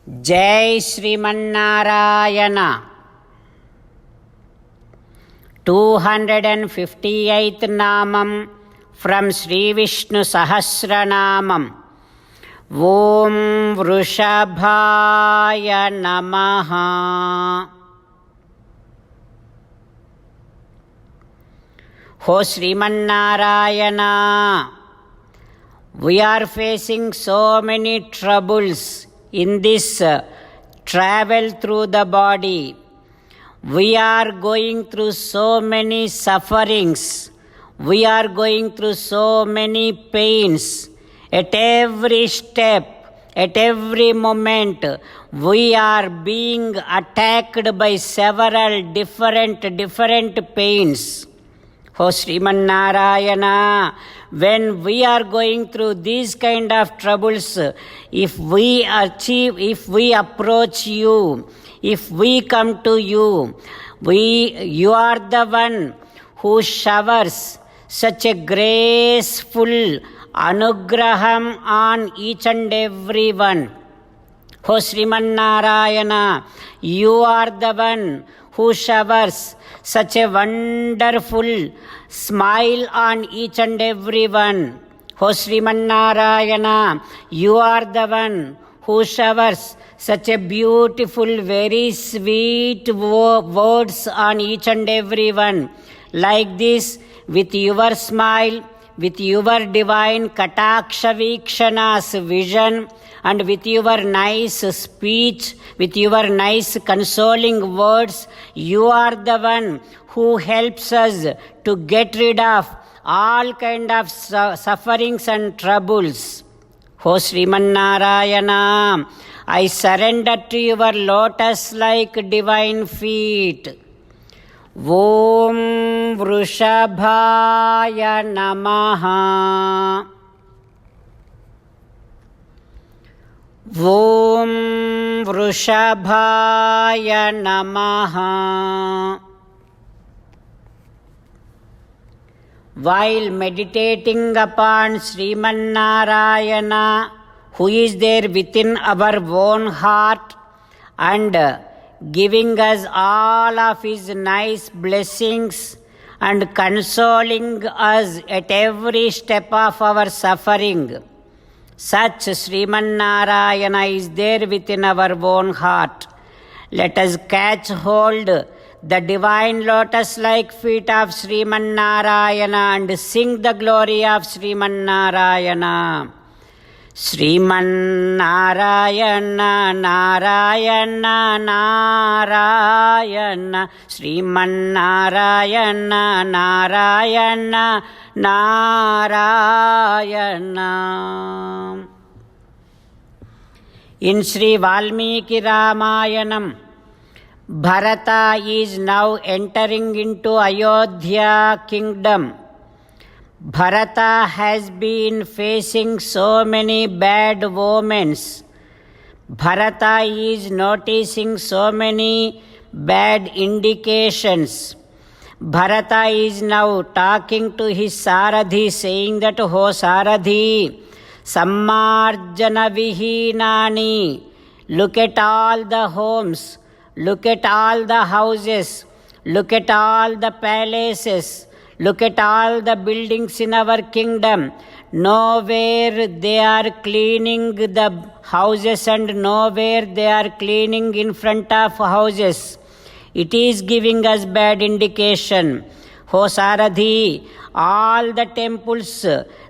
जय श्रीमन्नारायण 258th नामं from Sri Vishnu Sahasranamam. Om Vrishabhaya Namaha. Ho Srimannarayana, we are facing so many troubles in this travel through the body. We are going through so many sufferings. We are going through so many pains. At every step, at every moment, we are being attacked by several different pains. Oh Srimannarayana, when we are going through these kind of troubles, if we approach you, if we come to you, you are the one who showers such a graceful anugraham on each and every one. Oh Srimannarayana, you are the one who showers such a wonderful smile on each and every one. Oh Srimannarayana, you are the one who showers such a beautiful, very sweet words on each and every one. Like this, with your smile, with your divine Kataksha Vikshana's vision, and with your nice speech, with your nice consoling words, you are the one who helps us to get rid of all kind of sufferings and troubles. Oh Srimannarayana, I surrender to your lotus-like divine feet. Om Vrishabhaya Namaha. Om Vrishabhaya Namaha. While meditating upon Srimannarayana, who is there within our own heart and giving us all of his nice blessings and consoling us at every step of our suffering, such Srimannarayana is there within our own heart. Let us catch hold the divine lotus-like feet of Srimannarayana and sing the glory of Srimannarayana. Srimannarayana, Narayana, Narayana, Srimannarayana, Narayana, Narayana. In Sri Valmiki Ramayanam, Bharata is now entering into Ayodhya kingdom. Bharata has been facing so many bad omens. Bharata is noticing so many bad indications. Bharata is now talking to his Sarathi, saying that, "Ho Sarathi, Sammarjana Vihinani, look at all the homes, look at all the houses, look at all the palaces, look at all the buildings in our kingdom. Nowhere they are cleaning the houses and nowhere they are cleaning in front of houses. It is giving us bad indication. Oh Sarathi, all the temples,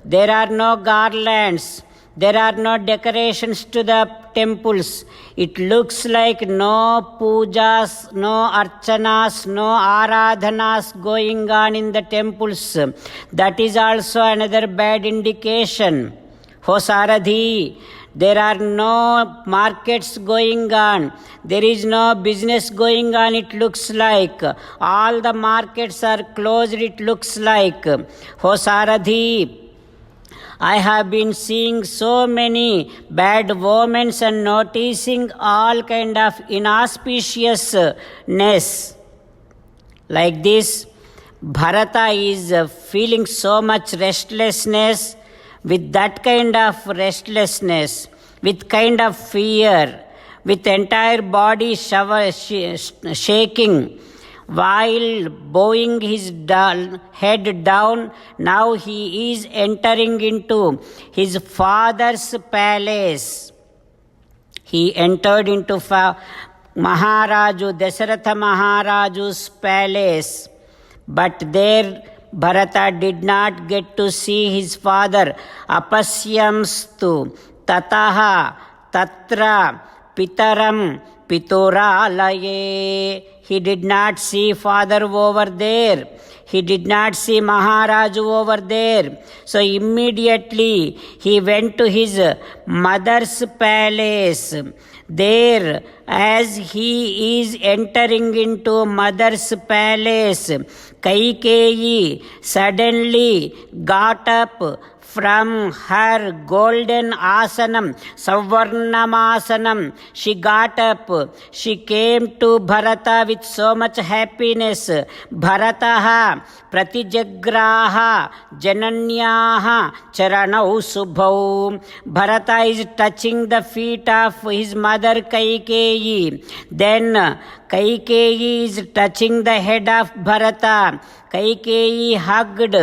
there are no garlands, there are no decorations to the temples. It looks like no pujas, no archanas, no aradhanas going on in the temples. That is also another bad indication. Oh Sarathi, there are no markets going on. There is no business going on, it looks like. All the markets are closed, it looks like. Oh Sarathi, I have been seeing so many bad omens and noticing all kind of inauspiciousness. Like this, Bharata is feeling so much restlessness. With that kind of restlessness, with kind of fear, with entire body shaking, while bowing his head down. Now he is entering into his father's palace. He entered into Maharaju, Dasaratha Maharaju's palace. But there Bharata did not get to see his father. Apasyamstu tataha tatra pitaram pituralaye. He did not see father over there. He did not see Maharaju over there. So immediately he went to his mother's palace. There, as he is entering into mother's palace, Kaikeyi suddenly got up from her golden asanam, Savarnamasanam. She got up. She came to Bharata with so much happiness. Bharataha pratijagraha jananyaha charanau subhau. Bharata is touching the feet of his mother Kaikeyi. Then Kaikeyi is touching the head of Bharata. Kaikeyi hugged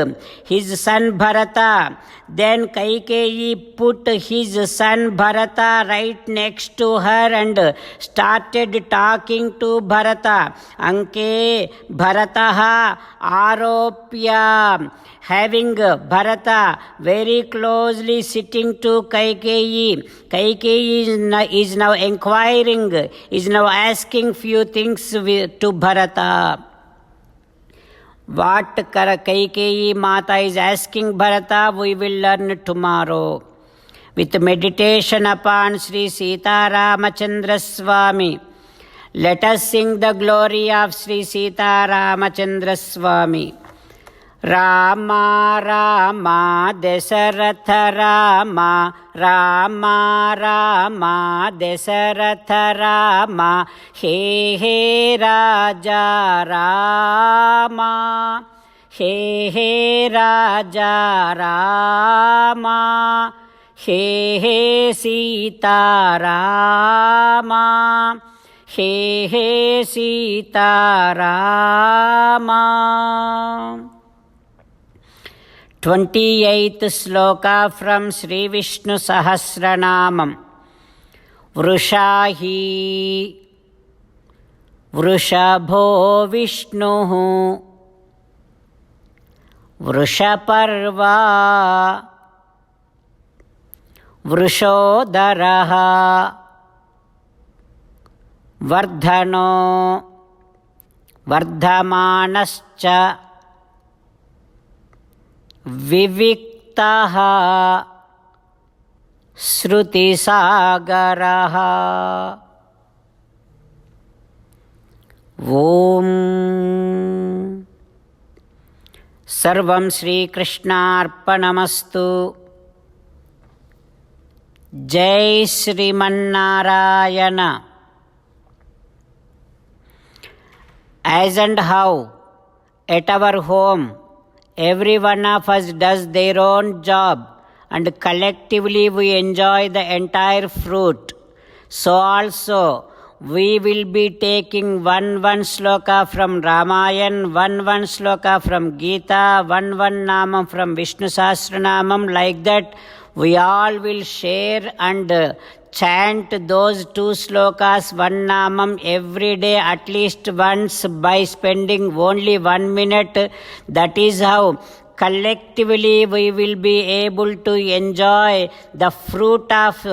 his son Bharata. Then Kaikeyi put his son Bharata right next to her and started talking to Bharata. Anke Bharataha Aropya. Having Bharata very closely sitting to Kaikeyi. Kaikeyi is now inquiring, is now asking few things to Bharata. What Kaikeyi Mata is asking Bharata, we will learn tomorrow. With meditation upon Sri Sita Ramachandra Swami, let us sing the glory of Sri Sita Ramachandra Swami. Rama Rama Dasaratha Rama, Rama Rama Dasaratha Rama, He He Raja Rama, He He Raja Rama, He He Sita Rama, He He Sita Rama. 28th sloka from Sri Vishnu Sahasranamam. Vrushahi Vrushabho Vishnuhu Vrushaparva Vrushodaraha Vardhano Vardhamanascha Viviktaha Shrutisagaraha. Om Sarvam Sri Krishnarpanamastu. Jai Srimannarayana. As and how at our home every one of us does their own job and collectively we enjoy the entire fruit, so also we will be taking one sloka from Ramayana, one sloka from Gita, one Namam from Vishnu Sahasranamam. Like that we all will share and chant those 2 slokas, one Namam every day at least once by spending only 1 minute. That is how collectively we will be able to enjoy the fruit of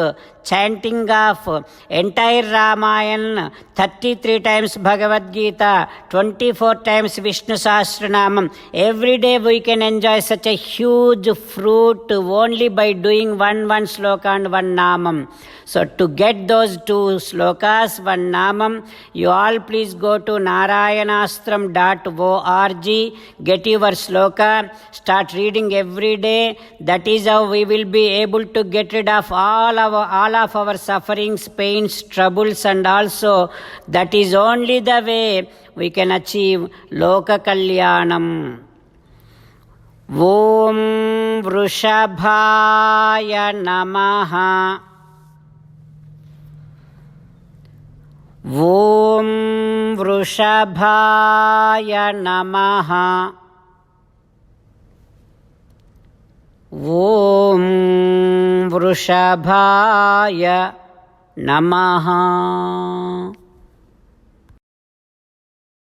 chanting of entire Ramayana, 33 times Bhagavad Gita, 24 times Vishnu Sahasranamam. Every day we can enjoy such a huge fruit only by doing one sloka and one Namam. So to get those 2 slokas, one Namam, you all please go to narayanastram.org, get your sloka, start reading every day. That is how we will be able to get rid of all of our sufferings, pains, troubles, and also that is only the way we can achieve Loka Kalyanam. Om Vrushabhaya Namaha. ॐ वृषभाय नमः। ॐ वृषभाय नमः।